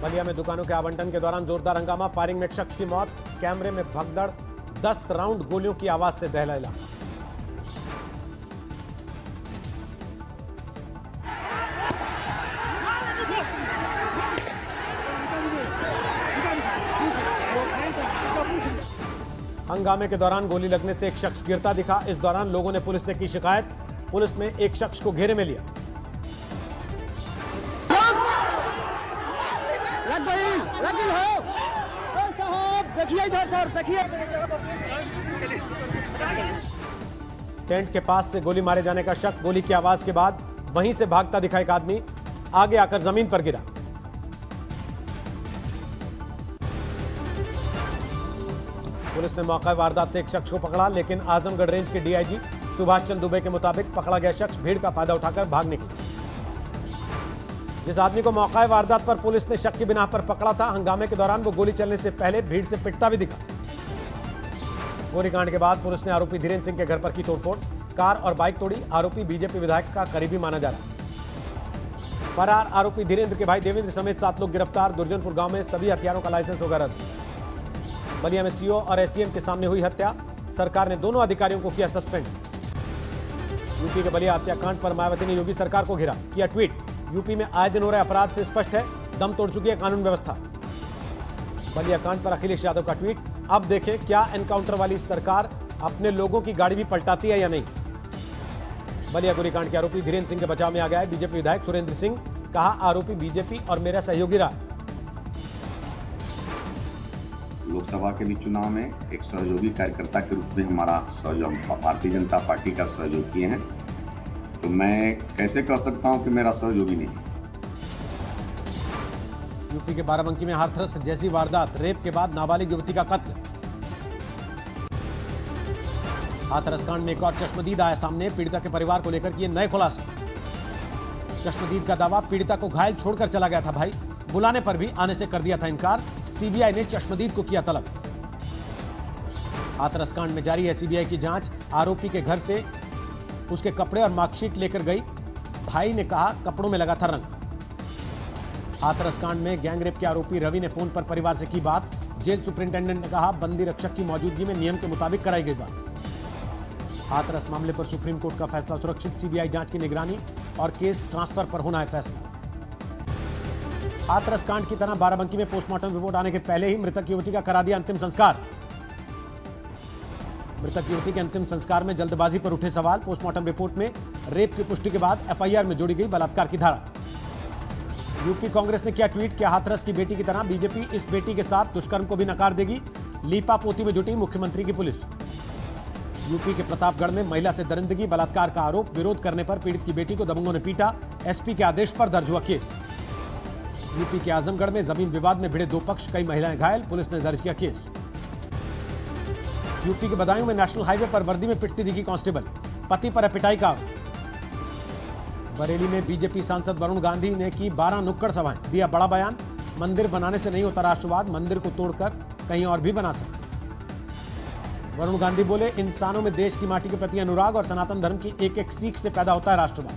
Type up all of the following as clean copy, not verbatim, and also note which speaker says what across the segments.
Speaker 1: बलिया में दुकानों के आवंटन के दौरान जोरदार हंगामा, फायरिंग में एक शख्स की मौत, कैमरे में भगदड़, 10 राउंड गोलियों की आवाज से दहला इलाका। हंगामे के दौरान गोली लगने से एक शख्स गिरता दिखा। इस दौरान लोगों ने पुलिस से की शिकायत। पुलिस ने एक शख्स को घेरे में लिया।
Speaker 2: देखिए इधर सर, देखिए।
Speaker 1: टेंट के पास से गोली मारे जाने का शक। गोली की आवाज के बाद वहीं से भागता दिखा एक आदमी, आगे आकर जमीन पर गिरा। पुलिस ने मौका वारदात से एक शख्स को पकड़ा, लेकिन आजमगढ़ रेंज के डीआईजी सुभाष चंद्र दुबे के मुताबिक पकड़ा गया शख्स भीड़ का फायदा उठाकर भाग निकला। जिस आदमी को मौका वारदात पर पुलिस ने शक की बिना पर पकड़ा था, हंगामे के दौरान वो गोली चलने से पहले भीड़ से पिटता भी दिखा। गोलीकांड के बाद पुलिस ने आरोपी धीरेन्द्र सिंह के घर पर की तोड़फोड़, कार और बाइक तोड़ी। आरोपी बीजेपी विधायक का करीबी माना जा रहा है। फरार आरोपी धीरेन्द्र के भाई देवेंद्र समेत 7 लोग गिरफ्तार। दुर्जनपुर गांव में सभी हथियारों का लाइसेंस होगा रद्द। बलिया में सीओ और एसडीएम के सामने हुई हत्या, सरकार ने दोनों अधिकारियों को किया सस्पेंड। यूपी के बलिया हत्याकांड पर मायावती ने योगी सरकार को घेरा, किया ट्वीट। यूपी में आए दिन हो रहे अपराध से स्पष्ट है, दम तोड़ चुकी है कानून व्यवस्था। बलिया कांड पर अखिलेश यादव का ट्वीट। अब देखें क्या एनकाउंटर वाली सरकार अपने लोगों की गाड़ी भी पलटाती है या नहीं। बलिया गोलीकांड के आरोपी धीरेन्द्र सिंह के बचाव में आ गया है बीजेपी विधायक सुरेंद्र सिंह। कहा, आरोपी बीजेपी और मेरा सहयोगी रहा।
Speaker 3: लोकसभा के भी चुनाव में एक सहयोगी कार्यकर्ता के रूप में हमारा सहयोग भारतीय जनता पार्टी का सहयोग किए हैं, तो मैं कैसे कह सकता हूं कि मेरा सहयोगी नहीं।
Speaker 1: यूपी के बाराबंकी में हाथरस जैसी वारदात, रेप के बाद नाबालिग युवती का कत्ल। हाथरस कांड में एक और चश्मदीद आया सामने, पीड़िता के परिवार को लेकर किए नए खुलासे। चश्मदीद का दावा, पीड़िता को घायल छोड़कर चला गया था भाई, बुलाने पर भी आने से कर दिया था इनकार। सीबीआई ने चश्मदीद को किया तलब। हाथरस कांड में जारी है सीबीआई की जांच। आरोपी के घर से उसके कपड़े और मार्कशीट लेकर गई। भाई ने कहा कपड़ों में लगा था रंग। हाथरस कांड में गैंगरेप के आरोपी रवि ने फोन पर परिवार से की बात। जेल सुपरिंटेंडेंट ने कहा, बंदी रक्षक की मौजूदगी में नियम के मुताबिक कराई गई बात। हाथरस मामले पर सुप्रीम कोर्ट का फैसला सुरक्षित, सीबीआई जांच की निगरानी और केस ट्रांसफर पर होना है फैसला। हाथरस कांड की तरह बाराबंकी में पोस्टमार्टम रिपोर्ट आने के पहले ही मृतक युवती का करा दिया अंतिम संस्कार। मृतक युवती के अंतिम संस्कार में जल्दबाजी पर उठे सवाल। पोस्टमार्टम रिपोर्ट में रेप की पुष्टि के बाद एफआईआर में जोड़ी गई बलात्कार की धारा। यूपी कांग्रेस ने किया ट्वीट, किया हाथरस की बेटी की तरह बीजेपी इस बेटी के साथ दुष्कर्म को भी नकार देगी। लीपा पोती में जुटी मुख्यमंत्री की पुलिस। यूपी के प्रतापगढ़ में महिला से दरिंदगी, बलात्कार का आरोप, विरोध करने पर पीड़ित की बेटी को दबंगों ने पीटा। एसपी के आदेश पर दर्ज हुआ केस। यूपी के आजमगढ़ में जमीन विवाद में भिड़े 2 पक्ष, कई महिलाएं घायल, पुलिस ने दर्ज किया केस। यूपी के बदायूं में नेशनल हाईवे पर वर्दी में पिटती दिखी कांस्टेबल, पति पर है पिटाई का। बरेली में बीजेपी सांसद वरुण गांधी ने की 12 नुक्कड़ सभाएं, दिया बड़ा बयान। मंदिर बनाने से नहीं होता राष्ट्रवाद, मंदिर को तोड़कर कहीं और भी बना सकते। वरुण गांधी बोले, इंसानों में देश की माटी के प्रति अनुराग और सनातन धर्म की एक एक सीख से पैदा होता है राष्ट्रवाद।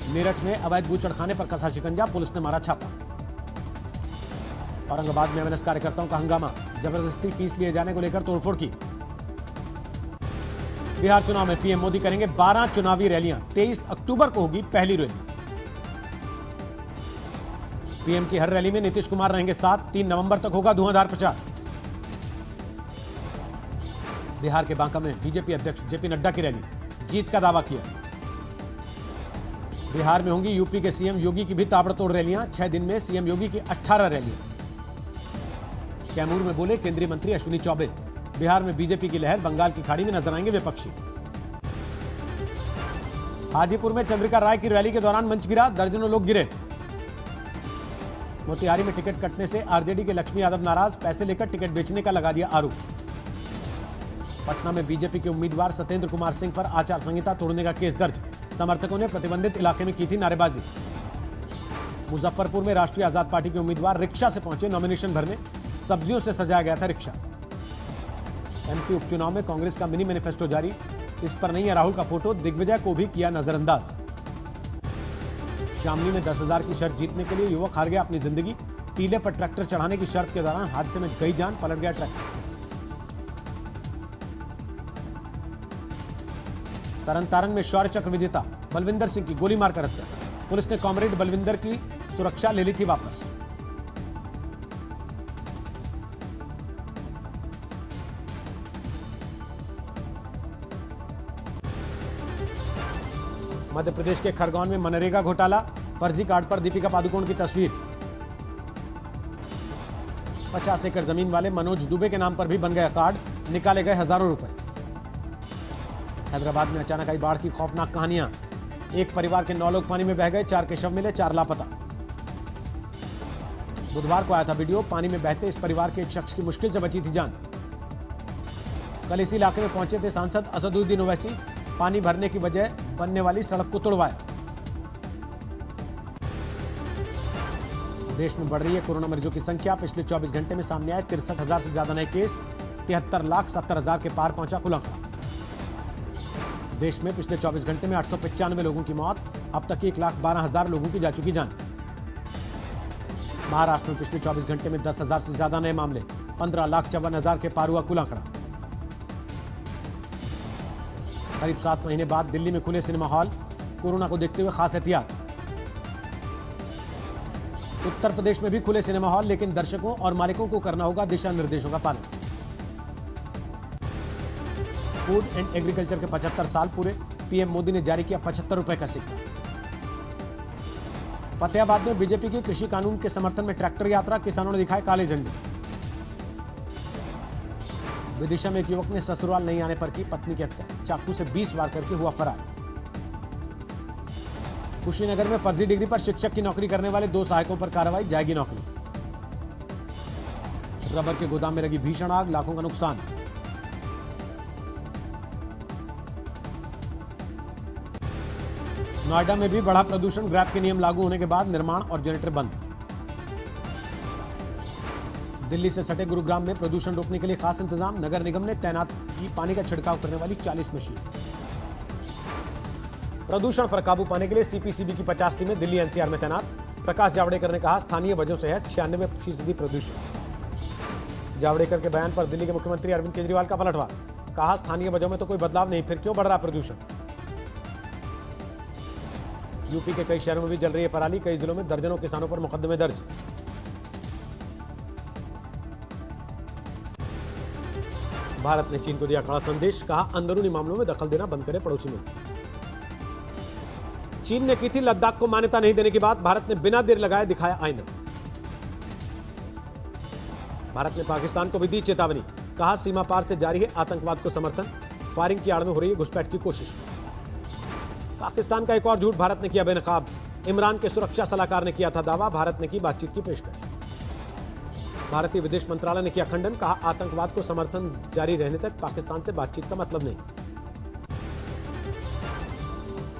Speaker 1: मेरठ में अवैध बूचड़खाने पर कसा शिकंजा, पुलिस ने मारा छापा। औरंगाबाद में एमएनएस कार्यकर्ताओं का हंगामा, जबरदस्ती फीस लिए जाने को लेकर तोड़फोड़ की। बिहार चुनाव में पीएम मोदी करेंगे 12 चुनावी रैलियां, 23 अक्टूबर को होगी पहली रैली। पीएम की हर रैली में नीतीश कुमार रहेंगे साथ। 3 नवंबर तक होगा धुआंधार प्रचार। बिहार के बांका में बीजेपी अध्यक्ष जेपी नड्डा की रैली, जीत का दावा किया। बिहार में होंगी यूपी के सीएम योगी की भी ताबड़तोड़ रैलियां। 6 दिन में सीएम योगी की 18 रैलियां। कैमूर में बोले केंद्रीय मंत्री अश्विनी चौबे, बिहार में बीजेपी की लहर, बंगाल की खाड़ी में नजर आएंगे विपक्षी। हाजीपुर में चंद्रिका राय की रैली के दौरान मंच गिरा, दर्जनों लोग गिरे। मोतिहारी में टिकट कटने से आरजेडी के लक्ष्मी यादव नाराज, पैसे लेकर टिकट बेचने का लगा दिया आरोप। पटना में बीजेपी के उम्मीदवार सत्येंद्र कुमार सिंह पर आचार संहिता तोड़ने का केस दर्ज, समर्थकों ने प्रतिबंधित इलाके में की थी नारेबाजी। मुजफ्फरपुर में राष्ट्रीय आजाद पार्टी के उम्मीदवार रिक्शा से पहुंचे नॉमिनेशन भरने, सब्जियों से सजाया गया था रिक्शा। एमपी उपचुनाव में कांग्रेस का मिनी मैनिफेस्टो जारी, इस पर नहीं है राहुल का फोटो, दिग्विजय को भी किया नजरअंदाज। शामली में 10,000 की शर्त जीतने के लिए युवक हार गया अपनी जिंदगी। टीले पर ट्रैक्टर चढ़ाने की शर्त के दौरान हादसे में गई जान, पलट गया ट्रैक्टर। तरन में शौर्य चक्र विजेता बलविंदर सिंह की गोली मारकर हत्या। पुलिस ने कॉमरेड बलविंदर की सुरक्षा ले ली थी वापस। मध्य प्रदेश के खरगोन में मनरेगा घोटाला, फर्जी कार्ड पर दीपिका पादुकोण की तस्वीर। 50 एकड़ जमीन वाले मनोज दुबे के नाम पर भी बन गया कार्ड, निकाले गए हजारों रुपए। हैदराबाद में अचानक आई बाढ़ की खौफनाक कहानियां। एक परिवार के 9 लोग पानी में बह गए, 4 के शव मिले, 4 लापता। बुधवार को आया था वीडियो, पानी में बहते इस परिवार के एक शख्स की मुश्किल से बची थी जान। कल इसी इलाके में पहुंचे थे सांसद असदुद्दीन ओवैसी, पानी भरने की वजह बनने वाली सड़क को तोड़वाया। देश में बढ़ रही है कोरोना मरीजों की संख्या, पिछले 24 घंटे में सामने आए 63,000 से ज्यादा नए केस, 73,70,000 के पार पहुंचा कुल आंकड़ा। देश में पिछले 24 घंटे में 895 लोगों की मौत, अब तक 1,12,000 लोगों की जा चुकी जान। महाराष्ट्र में पिछले 24 घंटे में 10,000 से ज्यादा नए मामले, 15,54,000 के पार हुआ कुल आंकड़ा। करीब 7 महीने बाद दिल्ली में खुले सिनेमा हॉल, कोरोना को देखते हुए खास एहतियात। उत्तर प्रदेश में भी खुले सिनेमा हॉल, लेकिन दर्शकों और मालिकों को करना होगा दिशा निर्देशों का पालन। फूड एंड एग्रीकल्चर के 75 साल पूरे, पीएम मोदी ने जारी किया 75 रुपए का सिक्का। फतेहाबाद में बीजेपी की कृषि कानून के समर्थन में ट्रैक्टर यात्रा, किसानों ने दिखाए काले झंडे। विदिशा में एक युवक ने ससुराल नहीं आने पर की पत्नी की हत्या, चाकू से 20 वार करके हुआ फरार। कुशीनगर में फर्जी डिग्री पर शिक्षक की नौकरी करने वाले 2 सहायकों पर कार्रवाई, जाएगी नौकरी। रबर के गोदाम में लगी भीषण आग, लाखों का नुकसान। नोएडा में भी बढ़ा प्रदूषण, ग्रैब के नियम लागू होने के बाद निर्माण और जनरेटर बंद। दिल्ली से सटे गुरुग्राम में प्रदूषण रोकने के लिए खास इंतजाम, नगर निगम ने तैनात की पानी का छिड़काव करने वाली 40 मशीन। प्रदूषण पर काबू पाने के लिए सीपीसीबी की 50 टीमें दिल्ली एनसीआर में तैनात। प्रकाश जावड़ेकर ने कहा स्थानीय वजहों से है 96% प्रदूषण। जावड़ेकर के बयान पर दिल्ली के मुख्यमंत्री अरविंद केजरीवाल का पलटवार, कहा स्थानीय वजहों में तो कोई बदलाव नहीं, फिर क्यों बढ़ रहा प्रदूषण। यूपी के कई शहरों में भी जल रही है पराली, कई जिलों में दर्जनों किसानों पर मुकदमे दर्ज। भारत ने चीन को दिया कड़ा संदेश, कहा अंदरूनी मामलों में दखल देना बंद करे पड़ोसी मुल्क। चीन ने की थी लद्दाख को मान्यता नहीं देने की बात, भारत ने बिना देर लगाए दिखाया आईना। भारत ने पाकिस्तान को भी दी चेतावनी, कहा सीमा पार से जारी है आतंकवाद को समर्थन, फायरिंग की आड़ में हो रही है घुसपैठ की कोशिश। पाकिस्तान का एक और झूठ भारत ने किया बेनकाब, इमरान के सुरक्षा सलाहकार ने किया था दावा, भारत ने की बातचीत की पेशकश। भारतीय विदेश मंत्रालय ने किया खंडन, कहा आतंकवाद को समर्थन जारी रहने तक पाकिस्तान से बातचीत का मतलब नहीं।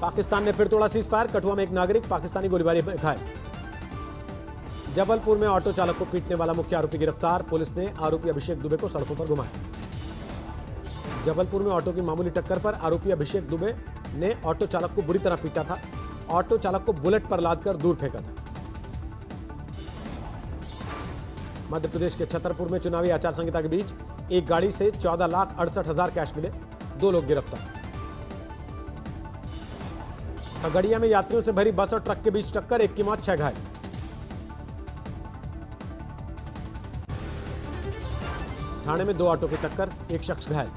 Speaker 1: पाकिस्तान ने फिर तोड़ा सीज फायर, कठुआ में एक नागरिक पाकिस्तानी गोलीबारी में घायल। जबलपुर में ऑटो चालक को पीटने वाला मुख्य आरोपी गिरफ्तार, पुलिस ने आरोपी अभिषेक दुबे को सड़कों पर घुमाया। जबलपुर में ऑटो की मामूली टक्कर पर आरोपी अभिषेक दुबे ने ऑटो चालक को बुरी तरह पीटा था, ऑटो चालक को बुलेट पर लादकर दूर फेंका था। मध्य प्रदेश के छतरपुर में चुनावी आचार संहिता के बीच एक गाड़ी से 14,68,000 कैश मिले, 2 लोग गिरफ्तार। खगड़िया में यात्रियों से भरी बस और ट्रक के बीच टक्कर, 1 की मौत, 6 घायल। ठाणे में 2 ऑटो की टक्कर, 1 शख्स घायल।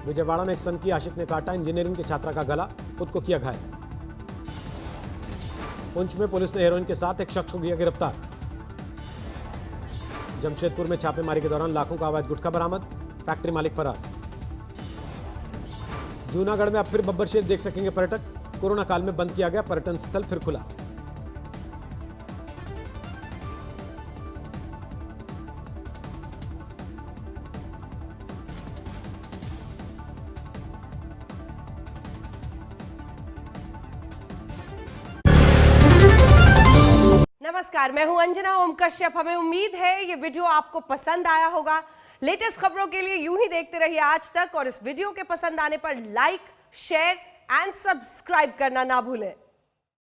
Speaker 1: विजयवाड़ा में एक सनकी आशिक ने काटा इंजीनियरिंग के छात्रा का गला, खुद को किया घायल। पुंछ में पुलिस ने हेरोइन के साथ एक शख्स को किया गिरफ्तार। जमशेदपुर में छापेमारी के दौरान लाखों का अवैध गुटखा बरामद, फैक्ट्री मालिक फरार। जूनागढ़ में अब फिर बब्बर शेर देख सकेंगे पर्यटक, कोरोना काल में बंद किया गया पर्यटन स्थल फिर खुला।
Speaker 4: नमस्कार, मैं हूं अंजना ओम कश्यप। हमें उम्मीद है ये वीडियो आपको पसंद आया होगा। लेटेस्ट खबरों के लिए यूं ही देखते रहिए आज तक, और इस वीडियो के पसंद आने पर लाइक, शेयर, एंड सब्सक्राइब करना ना भूलें।